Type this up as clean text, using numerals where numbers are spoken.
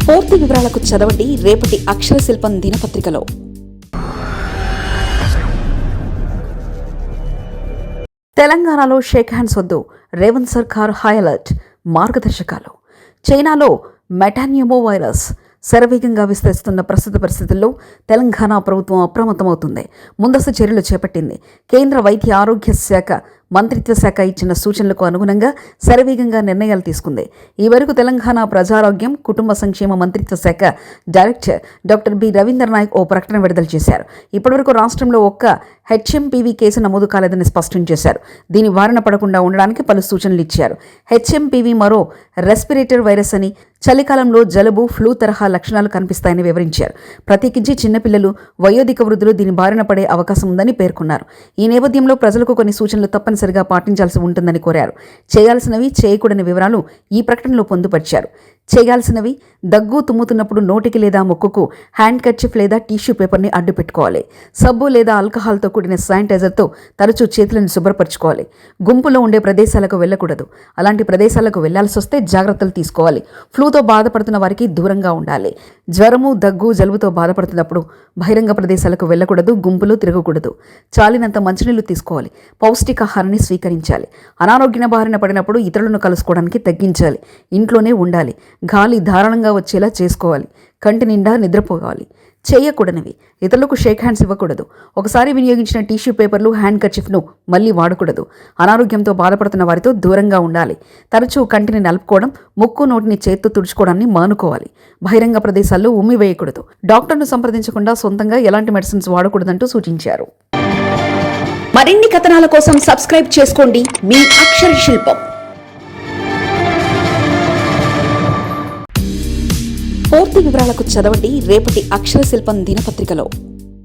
పూర్తి వివరాలకు చదవండి రేపటి అక్షర శిల్పం దినపత్రికలో. తెలంగాణలో షేక్ హ్యాండ్స్ వద్దు, రేవంత్ సర్కార్ హై అలర్ట్. మార్గదర్శకాలు. చైనాలో మెటాన్యూమో వైరస్ శరవేగంగా విస్తరిస్తున్న ప్రస్తుత పరిస్థితుల్లో తెలంగాణ ప్రభుత్వం అప్రమత్తమవుతుంది. ముందస్తు చర్యలు చేపట్టింది. కేంద్ర వైద్య ఆరోగ్య శాఖ మంత్రిత్వ శాఖ ఇచ్చిన సూచనలకు అనుగుణంగా శరవేగంగా నిర్ణయాలు తీసుకుంది. ఈ వరకు తెలంగాణ ప్రజారోగ్యం కుటుంబ సంక్షేమ మంత్రిత్వ శాఖ director doctor B Ravinder Nayak ఓ ప్రకటన విడుదల చేశారు. ఇప్పటివరకు రాష్ట్రంలో ఒక్క హెచ్ఎంపీవీ కేసు నమోదు కాలేదని స్పష్టం చేశారు. దీని బారిన పడకుండా ఉండడానికి పలు సూచనలు ఇచ్చారు. హెచ్ఎంపీవీ మరో రెస్పిరేటర్ వైరస్ అని, చలికాలంలో జలుబు, ఫ్లూ తరహా లక్షణాలు కనిపిస్తాయని వివరించారు. ప్రత్యేకించి చిన్నపిల్లలు, వయోధిక వృద్ధులు దీని బారిన పడే అవకాశం ఉందని పేర్కొన్నారు. ఈ నేపథ్యంలో ప్రజలకు కొన్ని సూచనలు తప్పనిసరిగా పాటించాల్సి ఉంటుందని కోరారు. చేయాల్సినవి, చేయకూడని వివరాలు ఈ ప్రకటనలో పొందుపరిచారు. చేయాల్సినవి: దగ్గు తుమ్ముతున్నప్పుడు నోటికి లేదా ముక్కుకు హ్యాండ్ కర్చీఫ్ లేదా టిష్యూ పేపర్ని అడ్డు పెట్టుకోవాలి. సబ్బు లేదా ఆల్కహాల్తో కూడిన శానిటైజర్తో తరచూ చేతులను శుభ్రపరచుకోవాలి. గుంపులో ఉండే ప్రదేశాలకు వెళ్ళకూడదు. అలాంటి ప్రదేశాలకు వెళ్లాల్సి వస్తే జాగ్రత్తలు తీసుకోవాలి. ఫ్లూతో బాధపడుతున్న వారికి దూరంగా ఉండాలి. జ్వరము, దగ్గు, జలుబుతో బాధపడుతున్నప్పుడు బహిరంగ ప్రదేశాలకు వెళ్ళకూడదు. గుంపులో తిరగకూడదు. చాలినంత మంచినీళ్లు తీసుకోవాలి. పౌష్టికాహారాన్ని స్వీకరించాలి. అనారోగ్య బారిన పడినప్పుడు ఇతరులను కలుసుకోవడానికి తగ్గించాలి. ఇంట్లోనే ఉండాలి. గాలి ధారాళంగా వచ్చేలా చేసుకోవాలి. కంటి నిండా నిద్రపోవాలి. చేయకూడనివి: ఇతరులకు షేక్ హ్యాండ్స్ ఇవ్వకూడదు. ఒకసారి వినియోగించిన టిష్యూ పేపర్లు, హ్యాండ్ కర్చీఫ్ను మళ్లీ వాడకూడదు. అనారోగ్యంతో బాధపడుతున్న వారితో దూరంగా ఉండాలి. తరచూ కంటిని నలుపుకోవడం, ముక్కు, నోటిని చేత్తో తుడుచుకోవడాన్ని మానుకోవాలి. బహిరంగ ప్రదేశాల్లో ఉమ్మి వేయకూడదు. డాక్టర్ను సంప్రదించకుండా సొంతంగా ఎలాంటి మెడిసిన్స్ వాడకూడదంటూ సూచించారు. మరిన్ని కథనాల కోసం సబ్స్క్రైబ్ చేసుకోండి మీ అక్షర శిల్పం. పూర్తి వివరాలకు చదవండి రేపటి అక్షర శిల్పం దినపత్రికలో.